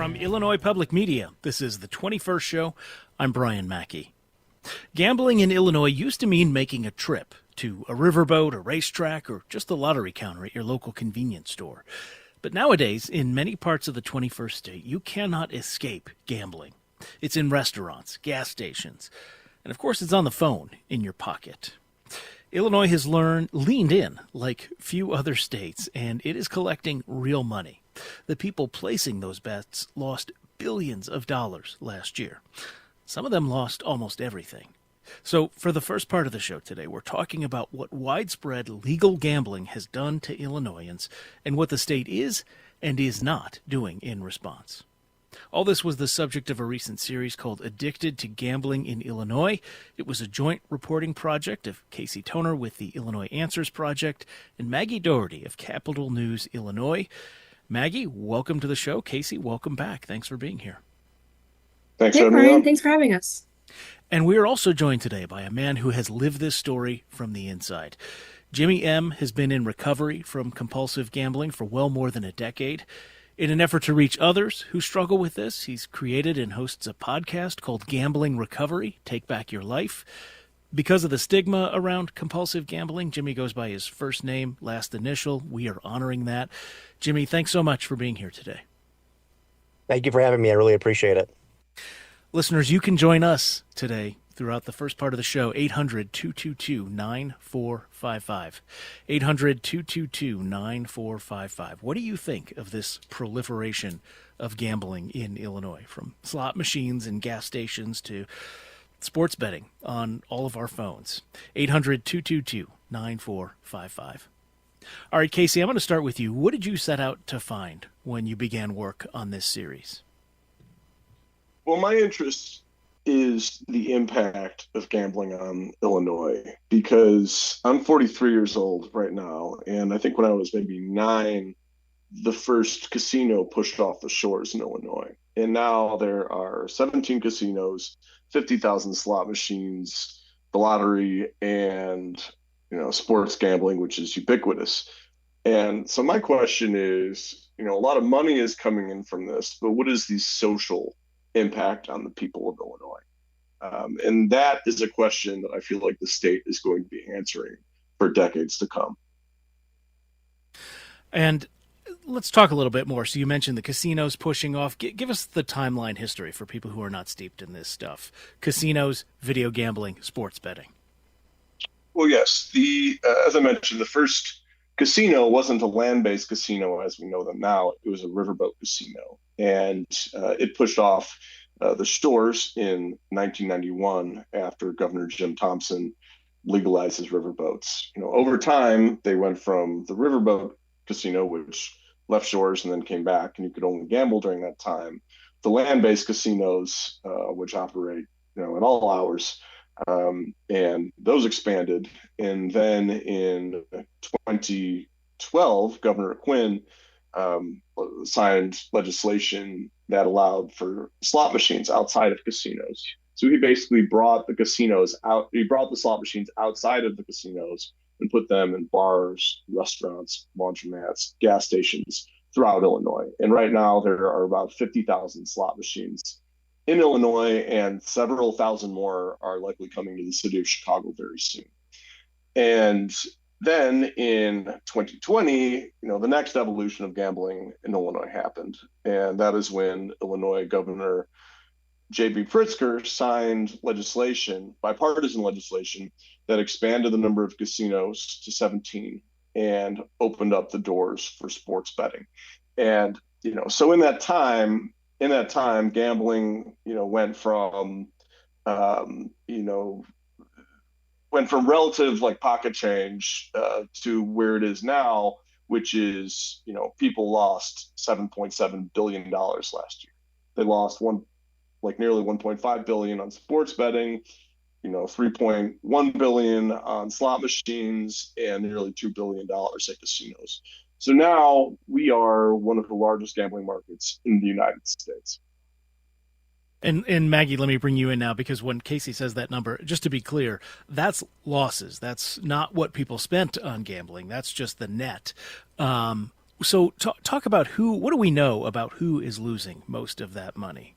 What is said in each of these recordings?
From Illinois Public Media, this is the 21st Show. I'm Brian Mackey. Gambling in Illinois used to mean making a trip to a riverboat, a racetrack, or just the lottery counter at your local convenience store. But nowadays, in many parts of the 21st state, you cannot escape gambling. It's in restaurants, gas stations, and of course it's on the phone in your pocket. Illinois has leaned in like few other states, and it is collecting real money. The people placing those bets lost billions of dollars last year. Some of them lost almost everything. So for the first part of the show today, we're talking about what widespread legal gambling has done to Illinoisans and what the state is and is not doing in response. All this was the subject of a recent series called Addicted to Gambling in Illinois. It was a joint reporting project of Casey Toner with the Illinois Answers Project and Maggie Dougherty of Capital News Illinois. Maggie, welcome to the show. Casey, welcome back. Thanks for being here. Thanks, hey, Brian. Thanks for having us. And we are also joined today by a man who has lived this story from the inside. Jimmy M. has been in recovery from compulsive gambling for well more than a decade. In an effort to reach others who struggle with this, he's created and hosts a podcast called Gambling Recovery, Take Back Your Life. Because of the stigma around compulsive gambling, Jimmy goes by his first name, last initial. We are honoring that. Jimmy, thanks so much for being here today. Thank you for having me. I really appreciate it. Listeners, you can join us today throughout the first part of the show, 800-222-9455. 800-222-9455. What do you think of this proliferation of gambling in Illinois, from slot machines and gas stations to sports betting on all of our phones? 800-222-9455. All right, Casey, I'm going to start with you. What did you set out to find when you began work on this series? Well, my interest is the impact of gambling on Illinois, because I'm 43 years old right now, and I think when I was maybe 9, the first casino pushed off the shores in Illinois. And now there are 17 casinos, 50,000 slot machines, the lottery, and sports gambling, which is ubiquitous. And so my question is, a lot of money is coming in from this, but what is the social impact on the people of Illinois? And that is a question that I feel like the state is going to be answering for decades to come. And let's talk a little bit more. So you mentioned the casinos pushing off. Give us the timeline history for people who are not steeped in this stuff. Casinos, video gambling, sports betting. Well, yes. As I mentioned, the first casino wasn't a land-based casino as we know them now. It was a riverboat casino. And it pushed off the shores in 1991 after Governor Jim Thompson legalized his riverboats. Over time, they went from the riverboat casino, which left shores and then came back, and you could only gamble during that time, the land-based casinos, which operate, at all hours. And those expanded. And then in 2012, Governor Quinn signed legislation that allowed for slot machines outside of casinos. So he basically brought the slot machines outside of the casinos and put them in bars, restaurants, laundromats, gas stations throughout Illinois. And right now there are about 50,000 slot machines in Illinois, and several thousand more are likely coming to the city of Chicago very soon. And then in 2020, the next evolution of gambling in Illinois happened. And that is when Illinois Governor J.B. Pritzker signed bipartisan legislation, that expanded the number of casinos to 17 and opened up the doors for sports betting. And, so in that time, gambling, went from relative pocket change to where it is now, which is, people lost $7.7 billion last year. They lost nearly $1.5 billion on sports betting, $3.1 billion on slot machines, and nearly $2 billion at casinos. So now we are one of the largest gambling markets in the United States. And Maggie, let me bring you in now, because when Casey says that number, just to be clear, that's losses. That's not what people spent on gambling. That's just the net. So talk about who. What do we know about who is losing most of that money?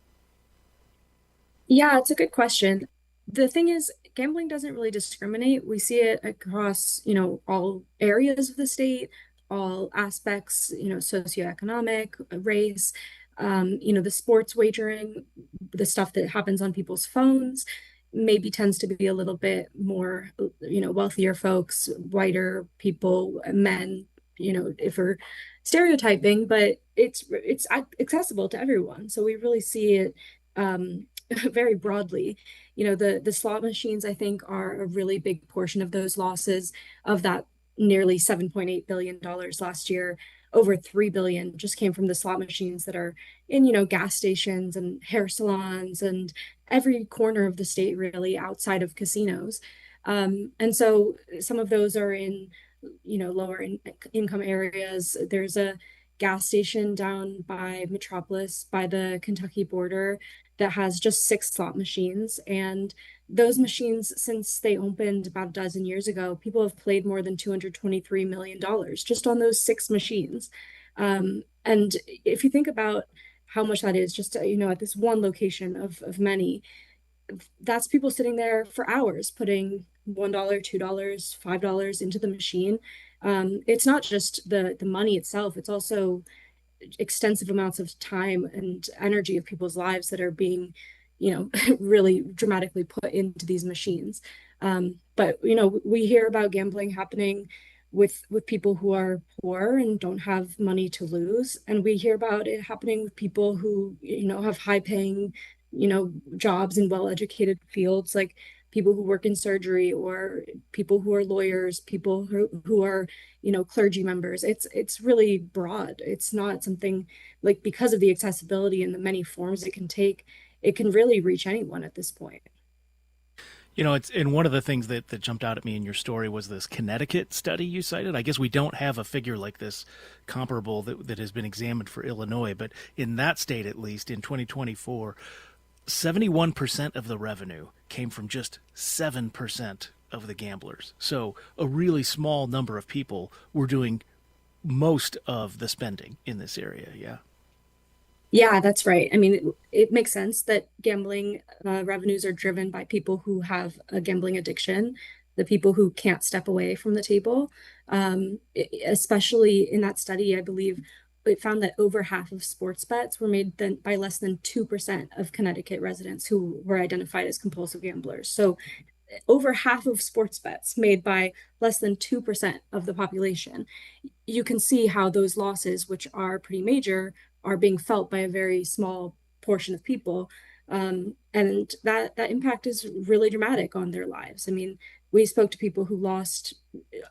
Yeah, it's a good question. The thing is, gambling doesn't really discriminate. We see it across, all areas of the state, all aspects, socioeconomic, race, the sports wagering, the stuff that happens on people's phones maybe tends to be a little bit more, wealthier folks, whiter people, men, if we're stereotyping, but it's accessible to everyone. So we really see it very broadly. The slot machines, I think, are a really big portion of those losses of that nearly $7.8 billion last year. Over 3 billion just came from the slot machines that are in, gas stations and hair salons and every corner of the state, really, outside of casinos. And so some of those are in, lower income areas. There's a gas station down by Metropolis by the Kentucky border that has just 6 slot machines. And those machines, since they opened about a dozen years ago, people have played more than $223 million just on those 6 machines. And if you think about how much that is just, at this one location of many, that's people sitting there for hours putting $1, $2, $5 into the machine. It's not just the money itself, it's also extensive amounts of time and energy of people's lives that are being, really dramatically put into these machines. But we hear about gambling happening with people who are poor and don't have money to lose, and we hear about it happening with people who have high paying jobs in well educated fields, like people who work in surgery or people who are lawyers, people who are clergy members. It's really broad. It's not something like, because of the accessibility and the many forms it can take, it can really reach anyone at this point. It's and one of the things that jumped out at me in your story was this Connecticut study you cited. I guess we don't have a figure like this comparable that has been examined for Illinois, but in that state, at least in 2024, 71% of the revenue came from just 7% of the gamblers. So a really small number of people were doing most of the spending in this area. Yeah. Yeah, that's right. I mean, it makes sense that gambling revenues are driven by people who have a gambling addiction, the people who can't step away from the table. Especially in that study, I believe it found that over half of sports bets were made by less than 2% of Connecticut residents who were identified as compulsive gamblers. So over half of sports bets made by less than 2% of the population. You can see how those losses, which are pretty major, are being felt by a very small portion of people. And that impact is really dramatic on their lives. I mean, we spoke to people who lost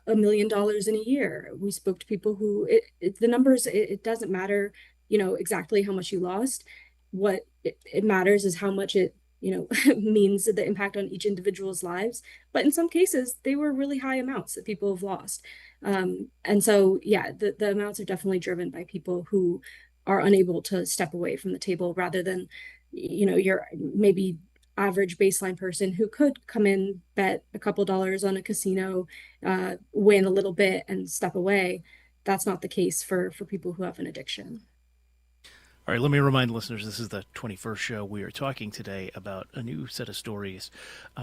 $1 million in a year. We spoke to people who the numbers, it doesn't matter, exactly how much you lost. What it matters is how much it means the impact on each individual's lives. But in some cases, they were really high amounts that people have lost. And so, yeah, the amounts are definitely driven by people who are unable to step away from the table, rather than, your maybe average baseline person who could come in, bet a couple dollars on a casino, win a little bit and step away. That's not the case for people who have an addiction. All right, let me remind listeners this is the 21st show. We are talking today about a new set of stories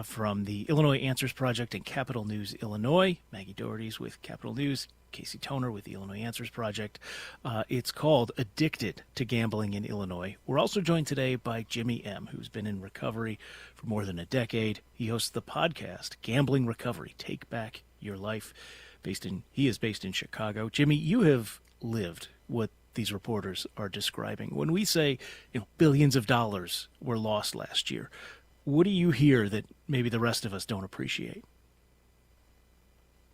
from the Illinois Answers Project and Capital News Illinois. Maggie Dougherty's with Capital News, Casey Toner with the Illinois Answers Project. It's called Addicted to Gambling in Illinois. We're also joined today by Jimmy M., who's been in recovery for more than a decade. He hosts the podcast Gambling Recovery, Take Back Your Life. He is based in Chicago. Jimmy, you have lived what these reporters are describing. When we say, billions of dollars were lost last year, what do you hear that maybe the rest of us don't appreciate?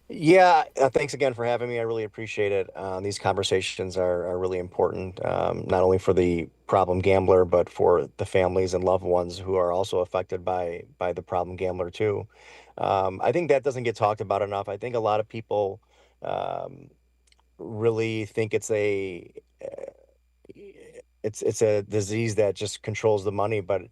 Yeah, thanks again for having me. I really appreciate it. These conversations are really important, not only for the problem gambler, but for the families and loved ones who are also affected by the problem gambler too. I think that doesn't get talked about enough. I think a lot of people really think it's a disease that just controls the money, but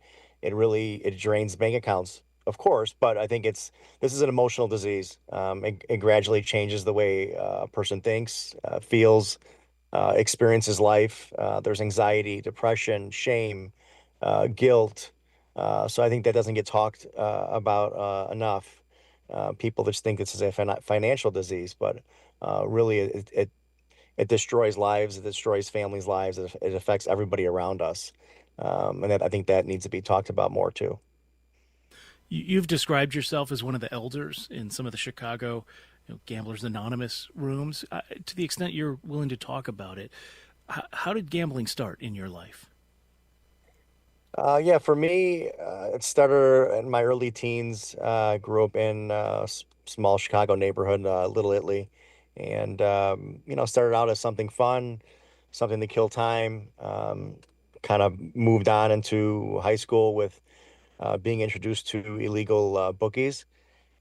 it drains bank accounts, of course. But I think this is an emotional disease. It gradually changes the way a person thinks, feels, experiences life. There's anxiety, depression, shame, guilt. So I think that doesn't get talked about enough. People just think this is a financial disease, but really it destroys lives, it destroys families' lives, it affects everybody around us. And I think that needs to be talked about more too. You've described yourself as one of the elders in some of the Chicago, Gamblers Anonymous rooms. To the extent you're willing to talk about it, how did gambling start in your life? Yeah, for me, it started in my early teens. Grew up in a small Chicago neighborhood, Little Italy, and started out as something fun, something to kill time. Kind of moved on into high school with being introduced to illegal bookies,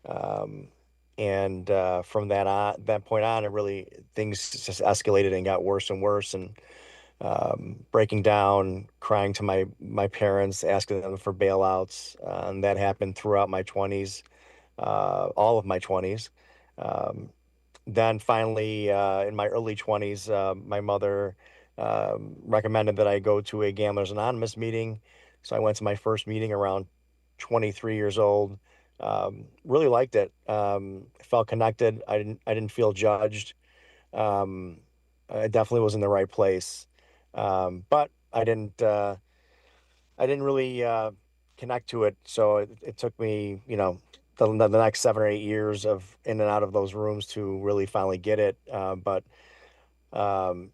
um, and from that point on, it really things just escalated and got worse and worse, and breaking down, crying to my parents, asking them for bailouts. And that happened throughout my 20s, all of my 20s. Um, then finally, in my early 20s, my mother recommended that I go to a Gamblers Anonymous meeting. So I went to my first meeting around 23 years old. Really liked it. Felt connected. I didn't feel judged. Um, I definitely was in the right place. But I didn't really connect to it. So it took me, the next 7 or 8 years of in and out of those rooms to really finally get it. But um,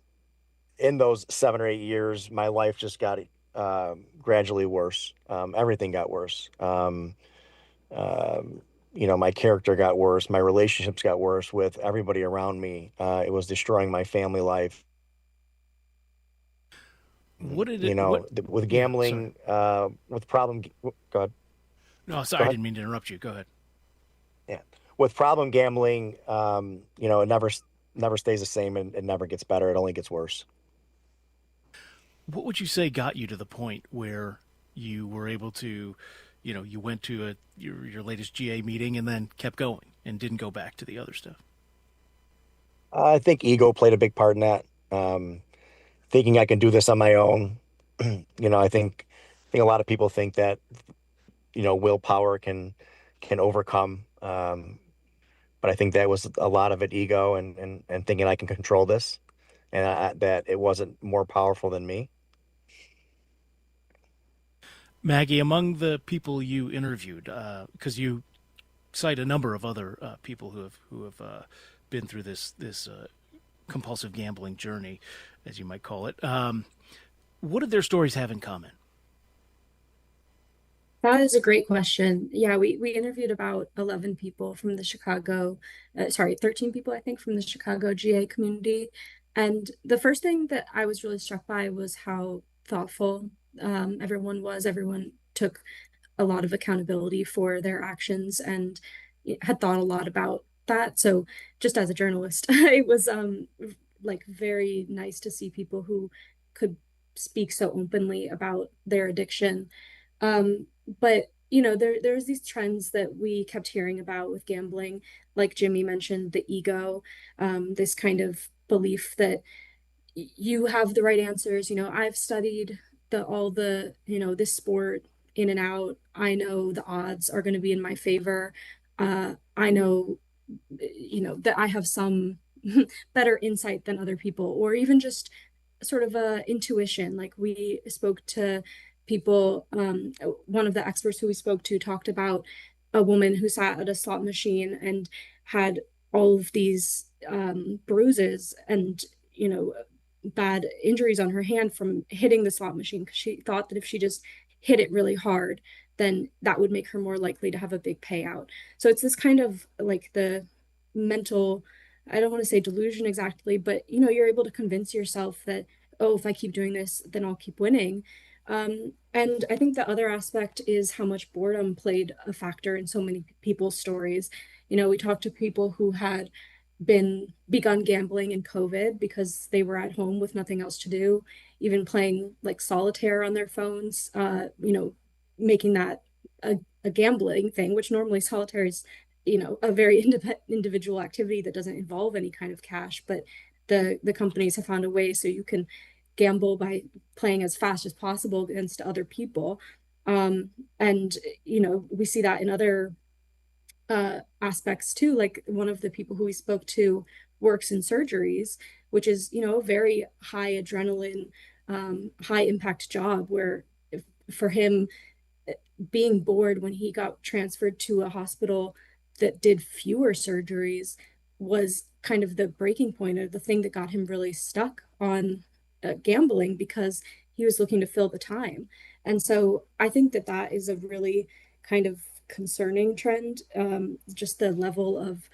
in those 7 or 8 years, my life just got gradually worse. Everything got worse. Um, my character got worse. My relationships got worse with everybody around me. It was destroying my family life. What did it? What? With Yeah, sorry. gambling, with problem. Go ahead. No, Go sorry, I ahead. didn't mean to interrupt you. Go ahead. Yeah, with problem gambling, it never stays the same, and it never gets better. It only gets worse. What would you say got you to the point where you were able to, you went to your latest GA meeting and then kept going and didn't go back to the other stuff? I think ego played a big part in that. Thinking I can do this on my own. I think a lot of people think that willpower can overcome. But I think that was a lot of it ego and thinking I can control this, and that it wasn't more powerful than me. Maggie, among the people you interviewed, because you cite a number of other people who have been through this compulsive gambling journey, as you might call it. What did their stories have in common? That is a great question. Yeah, we interviewed about 11 people from the sorry, 13 people, I think, from the Chicago GA community. And the first thing that I was really struck by was how thoughtful everyone was. Everyone took a lot of accountability for their actions and had thought a lot about that. So just as a journalist, it was like very nice to see people who could speak so openly about their addiction. But there's these trends that we kept hearing about with gambling, like Jimmy mentioned, the ego, this kind of belief that you have the right answers. I've studied this sport in and out. I know the odds are going to be in my favor. I know, that I have some better insight than other people, or even just sort of a intuition. Like we spoke to people, one of the experts who we spoke to talked about a woman who sat at a slot machine and had all of these bruises and bad injuries on her hand from hitting the slot machine because she thought that if she just hit it really hard, then that would make her more likely to have a big payout. So it's this kind of like the mental, I don't want to say delusion exactly, but you're able to convince yourself that, oh, if I keep doing this, then I'll keep winning. And I think the other aspect is how much boredom played a factor in so many people's stories. We talked to people who had begun gambling in COVID because they were at home with nothing else to do, even playing like solitaire on their phones, making that a gambling thing, which normally solitaire is, a very individual activity that doesn't involve any kind of cash. But the companies have found a way so you can gamble by playing as fast as possible against other people. And we see that in other aspects too. Like one of the people who we spoke to works in surgeries, which is, a very high adrenaline, high impact job where for him, being bored when he got transferred to a hospital that did fewer surgeries was kind of the breaking point, or the thing that got him really stuck on gambling, because he was looking to fill the time. And so I think that that is a really kind of concerning trend, just the level of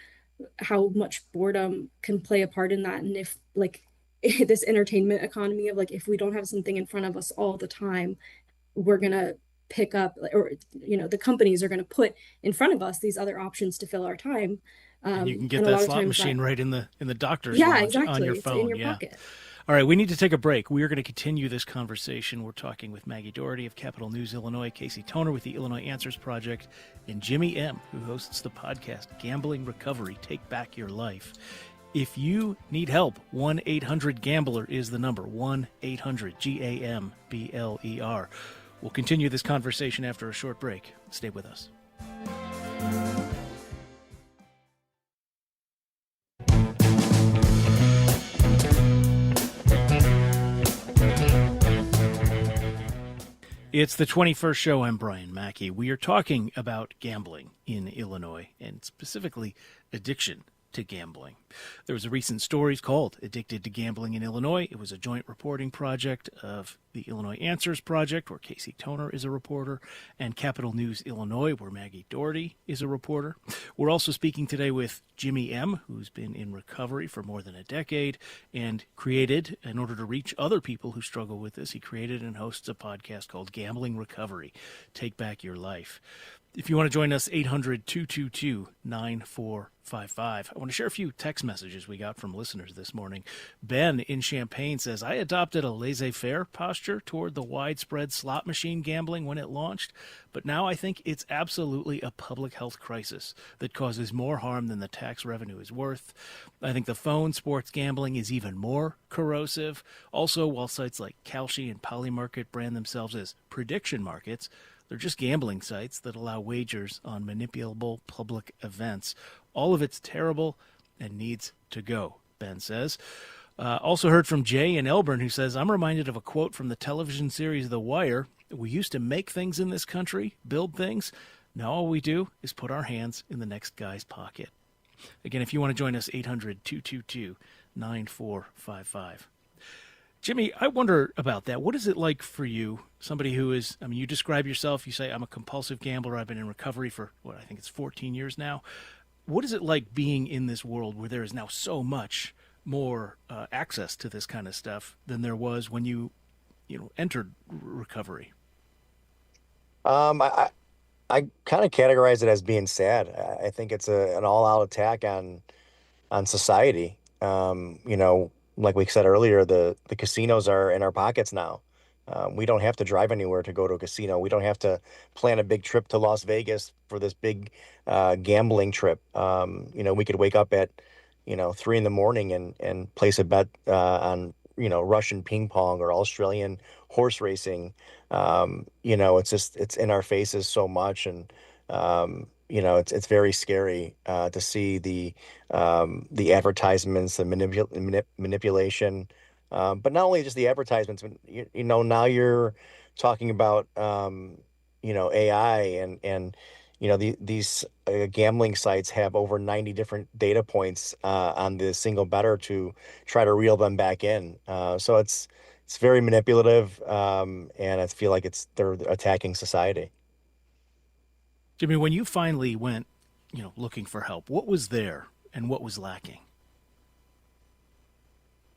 how much boredom can play a part in that. And if like this entertainment economy of like, if we don't have something in front of us all the time, we're gonna pick up, or the companies are going to put in front of us these other options to fill our time. And you can get And a that lot of slot times machine that, right in the doctor's yeah, lounge on exactly, your it's in phone. your Yeah. pocket. All right, we need to take a break. We are going to continue this conversation. We're talking with Maggie Dougherty of Capital News Illinois, Casey Toner with the Illinois Answers Project, and Jimmy M., who hosts the podcast Gambling Recovery, Take Back Your Life. If you need help, 1-800-GAMBLER is the number, 1-800-GAMBLER. We'll continue this conversation after a short break. Stay with us. It's the 21st show. I'm Brian Mackey. We are talking about gambling in Illinois, and specifically addiction to gambling. There was a recent story called Addicted to Gambling in Illinois. It was a joint reporting project of the Illinois Answers Project, where Casey Toner is a reporter, and Capital News Illinois, where Maggie Dougherty is a reporter. We're also speaking today with Jimmy M., who's been in recovery for more than a decade and created, in order to reach other people who struggle with this, he created and hosts a podcast called Gambling Recovery, Take Back Your Life. If you want to join us, 800-222-9455. I want to share a few text messages we got from listeners this morning. Ben in Champaign says, I adopted a laissez-faire posture toward the widespread slot machine gambling when it launched, but now I think it's absolutely a public health crisis that causes more harm than the tax revenue is worth. I think the phone sports gambling is even more corrosive. Also, while sites like Kalshi and Polymarket brand themselves as prediction markets, they're just gambling sites that allow wagers on manipulable public events. All of it's terrible and needs to go, Ben says. Also heard from Jay in Elburn, who says, I'm reminded of a quote from the television series The Wire. We used to make things in this country, build things. Now all we do is put our hands in the next guy's pocket. Again, if you want to join us, 800-222-9455. Jimmy, I wonder about that. What is it like for you, somebody who is, you describe yourself, you say, I'm a compulsive gambler. I've been in recovery for, I think it's 14 years now. What is it like being in this world where there is now so much more access to this kind of stuff than there was when you entered recovery? I kind of categorize it as being sad. I think it's an all-out attack on society. Like we said earlier, the casinos are in our pockets now. We don't have to drive anywhere to go to a casino. We don't have to plan a big trip to Las Vegas for this big gambling trip. We could wake up at 3 in the morning and place a bet on Russian ping pong or Australian horse racing. It's in our faces so much, and it's very scary to see the advertisements, the manipulation, but not only just the advertisements, but now you're talking about AI and these gambling sites have over 90 different data points on the single bettor to try to reel them back in. So it's very manipulative, and I feel like they're attacking society. Jimmy, when you finally went, looking for help, what was there and what was lacking?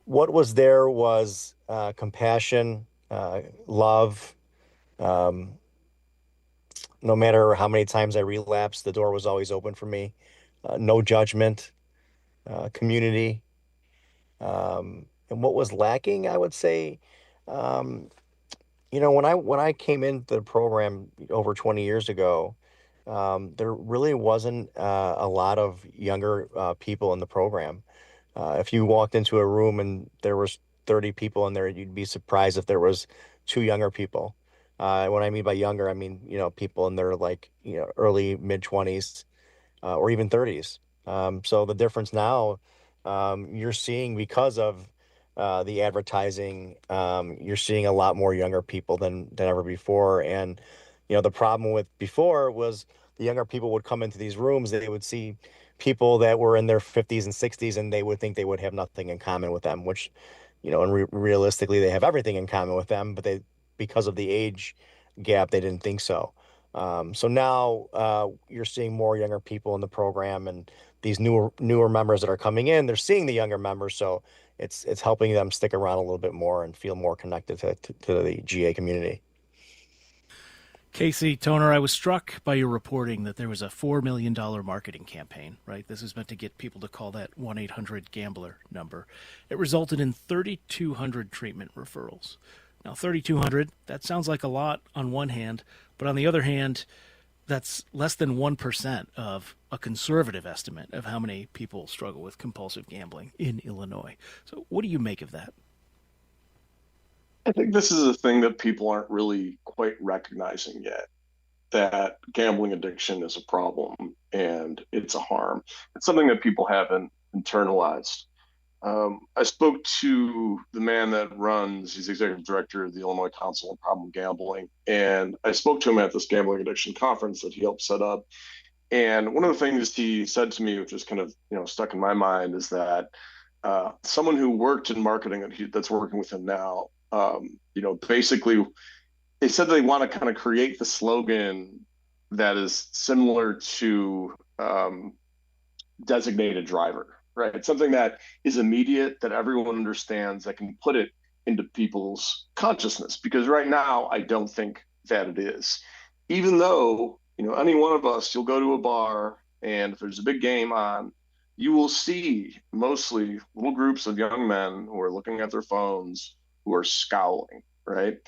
What was there was compassion, love. No matter how many times I relapsed, the door was always open for me. No judgment, community. And what was lacking, I would say, when I came into the program over 20 years ago, there really wasn't a lot of younger people in the program. If you walked into a room and there was 30 people in there, you'd be surprised if there was two younger people. When I mean by younger, I mean, people in their like, early mid 20s, or even 30s. So the difference now, you're seeing because of the advertising, you're seeing a lot more younger people than ever before. And the problem with before was the younger people would come into these rooms, they would see people that were in their 50s and 60s, and they would think they would have nothing in common with them, which, and realistically, they have everything in common with them, but because of the age gap, they didn't think so. So now you're seeing more younger people in the program, and these newer members that are coming in, they're seeing the younger members, so it's helping them stick around a little bit more and feel more connected to the GA community. Casey, Toner, I was struck by your reporting that there was a $4 million marketing campaign, right? This is meant to get people to call that 1-800-GAMBLER number. It resulted in 3,200 treatment referrals. Now, 3,200, that sounds like a lot on one hand, but on the other hand, that's less than 1% of a conservative estimate of how many people struggle with compulsive gambling in Illinois. So what do you make of that? I think this is a thing that people aren't really quite recognizing yet, that gambling addiction is a problem and it's a harm. It's something that people haven't internalized. I spoke to the man that he's executive director of the Illinois Council on Problem Gambling, and I spoke to him at this gambling addiction conference that he helped set up. And one of the things he said to me, which is kind of stuck in my mind, is that someone who worked in marketing that's working with him now, basically they said they want to kind of create the slogan that is similar to designated driver, right? It's something that is immediate, that everyone understands, that can put it into people's consciousness. Because right now, I don't think that it is. Even though, any one of us, you'll go to a bar, and if there's a big game on, you will see mostly little groups of young men who are looking at their phones, who are scowling, right?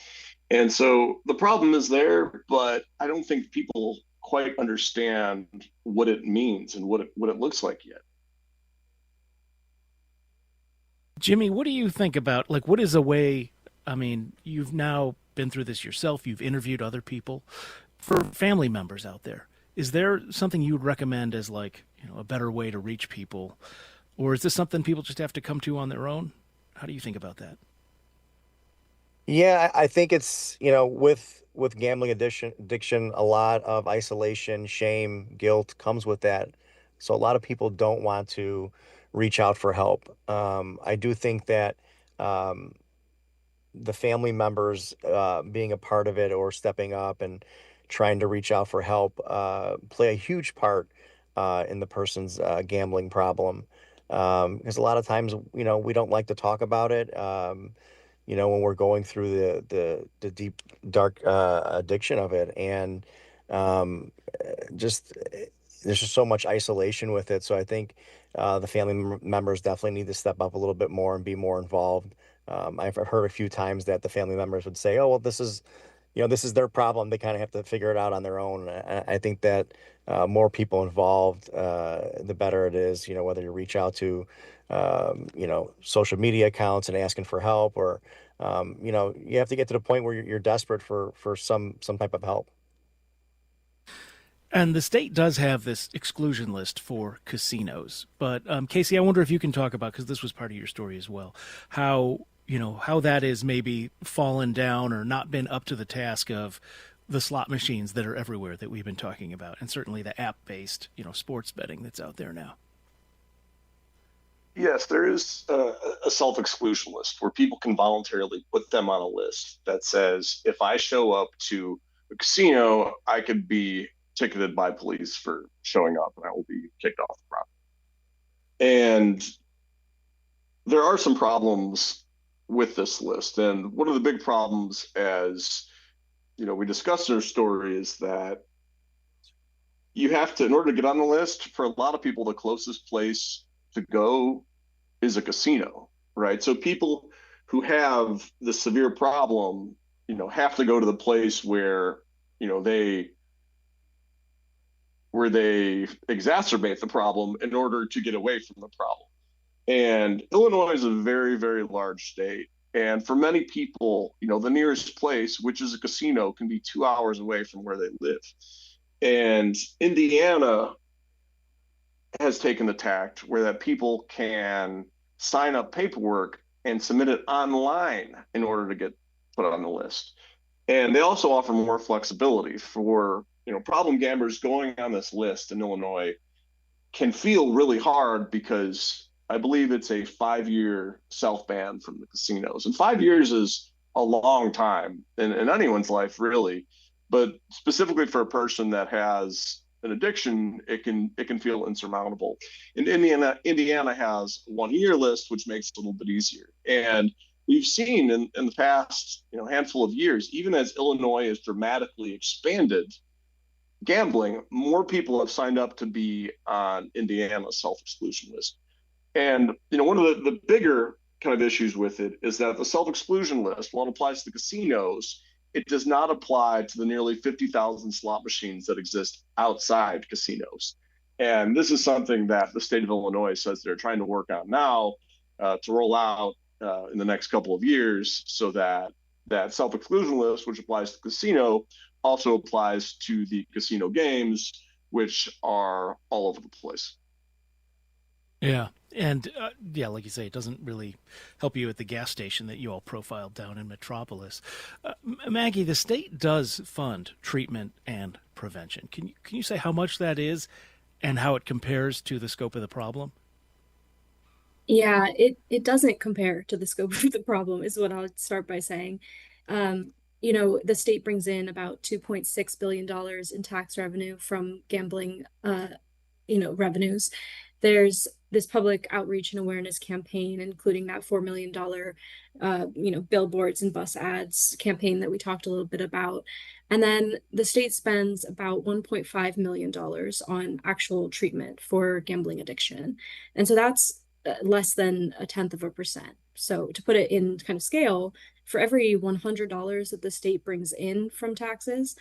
And so the problem is there, but I don't think people quite understand what it means and what it looks like yet. Jimmy, what do you think about, like, what is a way, I mean, you've now been through this yourself, you've interviewed other people, for family members out there, is there something you would recommend as like, a better way to reach people? Or is this something people just have to come to on their own? How do you think about that? Yeah, I think it's, with gambling addiction, a lot of isolation, shame, guilt comes with that. So a lot of people don't want to reach out for help. I do think that um, the family members being a part of it or stepping up and trying to reach out for help play a huge part in the person's gambling problem. Because a lot of times, we don't like to talk about it. When we're going through the deep, dark addiction of it. And just there's just so much isolation with it. So I think the family members definitely need to step up a little bit more and be more involved. I've heard a few times that the family members would say, "Oh, well, this is their problem. They kind of have to figure it out on their own." I think that more people involved, the better it is. Whether you reach out to, social media accounts and asking for help, or you have to get to the point where you're desperate for some type of help. And the state does have this exclusion list for casinos. But Casey, I wonder if you can talk about, because this was part of your story as well, how that is maybe fallen down or not been up to the task of the slot machines that are everywhere that we've been talking about, and certainly the app-based, sports betting that's out there now. Yes, there is a self-exclusion list where people can voluntarily put them on a list that says, if I show up to a casino, I could be ticketed by police for showing up and I will be kicked off the property. And there are some problems with this list. And one of the big problems, as we discussed in our story, is that you have to, in order to get on the list, for a lot of people, the closest place to go is a casino, right? So people who have the severe problem, have to go to the place where, they exacerbate the problem in order to get away from the problem. And Illinois is a very, very large state. And for many people, the nearest place, which is a casino, can be 2 hours away from where they live. And Indiana has taken the tact where that people can sign up paperwork and submit it online in order to get put on the list. And they also offer more flexibility for, problem gamblers going on this list in Illinois can feel really hard because I believe it's a 5 year self ban from the casinos. And 5 years is a long time in anyone's life, really. But specifically for a person that has an addiction, it can feel insurmountable. And Indiana has 1 year list, which makes it a little bit easier. And we've seen in the past handful of years, even as Illinois has dramatically expanded gambling, more people have signed up to be on Indiana's self-exclusion list. And one of the bigger kind of issues with it is that the self-exclusion list, while it applies to the casinos, it does not apply to the nearly 50,000 slot machines that exist outside casinos. And this is something that the state of Illinois says they're trying to work on now to roll out in the next couple of years, so that that self-exclusion list, which applies to casino, also applies to the casino games, which are all over the place. Yeah. And yeah, like you say, it doesn't really help you at the gas station that you all profiled down in Metropolis. Maggie, the state does fund treatment and prevention. Can you say how much that is and how it compares to the scope of the problem? Yeah, it doesn't compare to the scope of the problem, is what I'll start by saying. The state brings in about $2.6 billion in tax revenue from gambling, revenues. There's this public outreach and awareness campaign, including that $4 million, billboards and bus ads campaign that we talked a little bit about. And then the state spends about $1.5 million on actual treatment for gambling addiction. And so that's less than 0.1%. So to put it in kind of scale, for every $100 that the state brings in from taxes,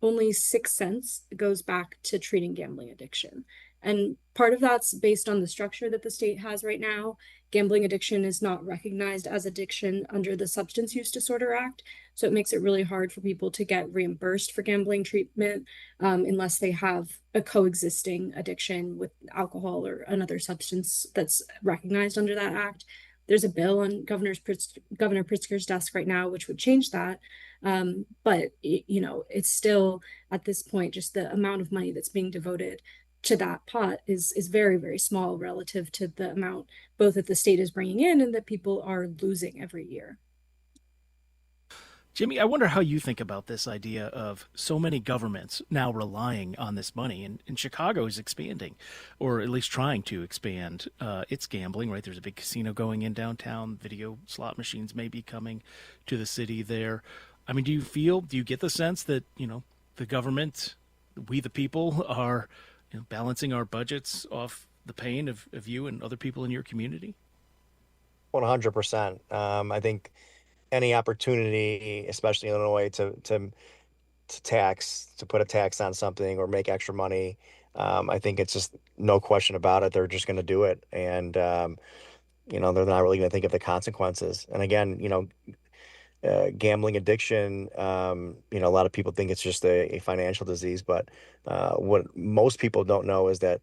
only 6 cents goes back to treating gambling addiction. And part of that's based on the structure that the state has right now. Gambling addiction is not recognized as addiction under the Substance Use Disorder Act. So it makes it really hard for people to get reimbursed for gambling treatment unless they have a coexisting addiction with alcohol or another substance that's recognized under that act. There's a bill on Governor Pritzker's desk right now, which would change that. But it's still at this point, just the amount of money that's being devoted to that pot is very, very small relative to the amount both that the state is bringing in and that people are losing every year. Jimmy, I wonder how you think about this idea of so many governments now relying on this money. And Chicago is expanding, or at least trying to expand its gambling, right? There's a big casino going in downtown. Video slot machines may be coming to the city there. I mean, do you get the sense that, the government, we the people, are balancing our budgets off the pain of you and other people in your community? 100%. I think any opportunity, especially in Illinois, to put a tax on something or make extra money, I think it's just no question about it. They're just going to do it, and they're not really going to think of the consequences. And again, gambling addiction, a lot of people think it's just a financial disease, but what most people don't know is that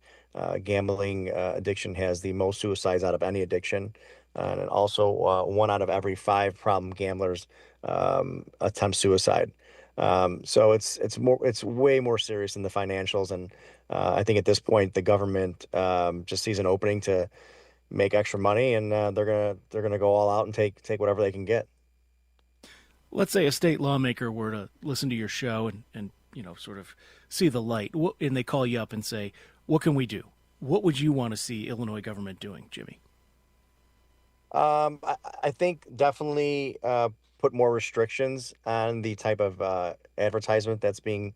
gambling addiction has the most suicides out of any addiction. And also, 1 out of every 5 problem gamblers attempt suicide. So it's way more serious than the financials. And I think at this point, the government just sees an opening to make extra money, and they're gonna go all out and take whatever they can get. Let's say a state lawmaker were to listen to your show and sort of see the light, and they call you up and say, what can we do? What would you want to see Illinois government doing, Jimmy? I think definitely put more restrictions on the type of advertisement that's being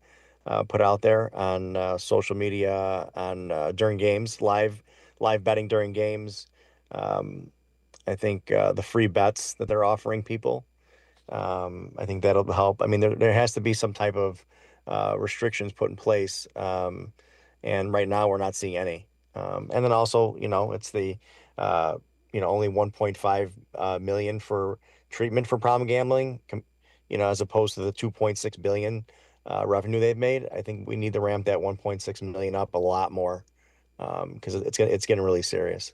put out there on social media, on during games, live betting during games. Um, I think the free bets that they're offering people. I think that'll help. I mean, there has to be some type of restrictions put in place, and right now we're not seeing any. And then also, it's the only 1.5 million for treatment for problem gambling, as opposed to the 2.6 billion revenue they've made. I think we need to ramp that 1.6 million up a lot more, because it's getting really serious.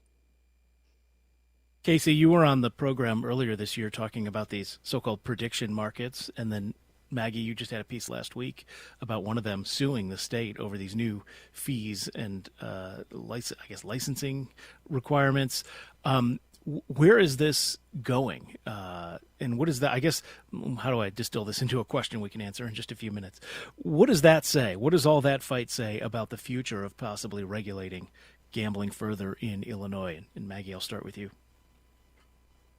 Casey, you were on the program earlier this year talking about these so-called prediction markets, and then Maggie, you just had a piece last week about one of them suing the state over these new fees and licensing requirements. Where is this going? And what is that? I guess, how do I distill this into a question we can answer in just a few minutes? What does that say? What does all that fight say about the future of possibly regulating gambling further in Illinois? And Maggie, I'll start with you.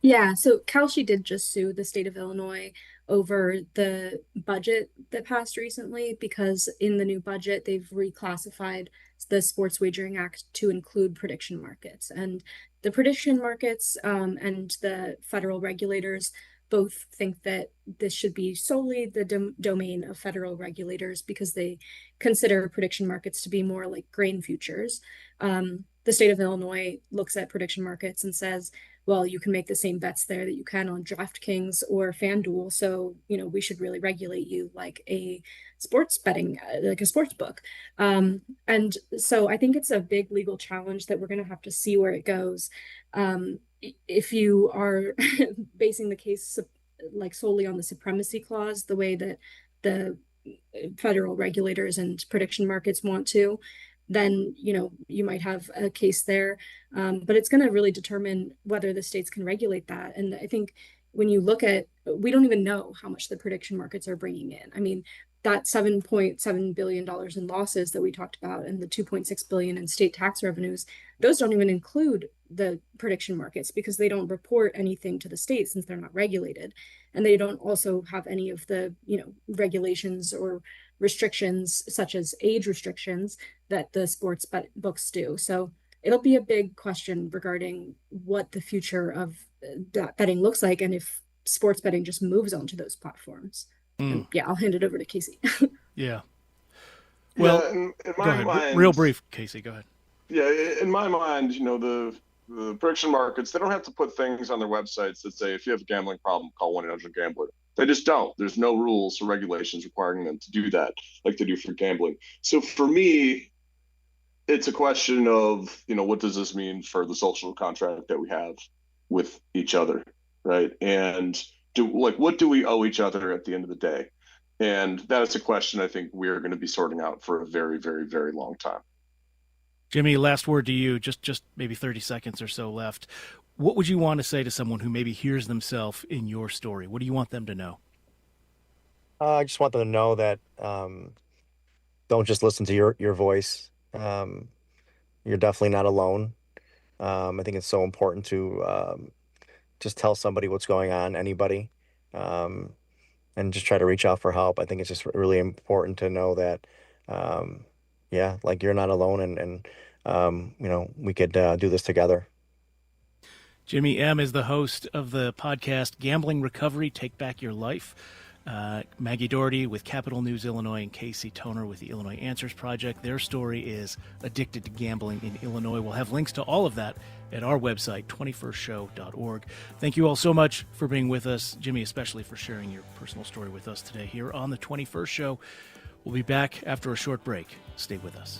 Yeah, so Kalshi did just sue the state of Illinois over the budget that passed recently because in the new budget, they've reclassified the Sports Wagering Act to include prediction markets. And the prediction markets and the federal regulators both think that this should be solely the domain of federal regulators because they consider prediction markets to be more like grain futures. The state of Illinois looks at prediction markets and says, well, you can make the same bets there that you can on DraftKings or FanDuel. So, we should really regulate you like a sports betting, like a sports book. And so I think it's a big legal challenge that we're going to have to see where it goes. If you are basing the case like solely on the supremacy clause, the way that the federal regulators and prediction markets want to, then you might have a case there, but it's going to really determine whether the states can regulate that. And I think when you look at, we don't even know how much the prediction markets are bringing in. I mean, that $7.7 billion in losses that we talked about and the $2.6 billion in state tax revenues, those don't even include the prediction markets because they don't report anything to the state since they're not regulated. And they don't also have any of the, regulations or restrictions such as age restrictions that the sports books do. So it'll be a big question regarding what the future of betting looks like and if sports betting just moves onto those platforms. And yeah, I'll hand it over to Casey. Yeah. Well, in go my ahead. mind, Real brief, Casey, go ahead. Yeah, in my mind, the prediction markets, they don't have to put things on their websites that say, if you have a gambling problem, call 1-800-GAMBLER. They just don't. There's no rules or regulations requiring them to do that like they do for gambling. So for me, it's a question of, what does this mean for the social contract that we have with each other, right? And what do we owe each other at the end of the day? And that is a question I think we're going to be sorting out for a very, very, very long time. Jimmy, last word to you, just maybe 30 seconds or so left. What would you want to say to someone who maybe hears themselves in your story? What do you want them to know? I just want them to know that don't just listen to your voice. You're definitely not alone. I think it's so important to just tell somebody what's going on, anybody, and just try to reach out for help. I think it's just really important to know that, like you're not alone, and we could do this together. Jimmy M. is the host of the podcast Gambling Recovery, Take Back Your Life. Maggie Dougherty with Capital News Illinois and Casey Toner with the Illinois Answers Project. Their story is Addicted to Gambling in Illinois. We'll have links to all of that at our website, 21stshow.org. Thank you all so much for being with us. Jimmy, especially for sharing your personal story with us today here on the 21st Show. We'll be back after a short break. Stay with us.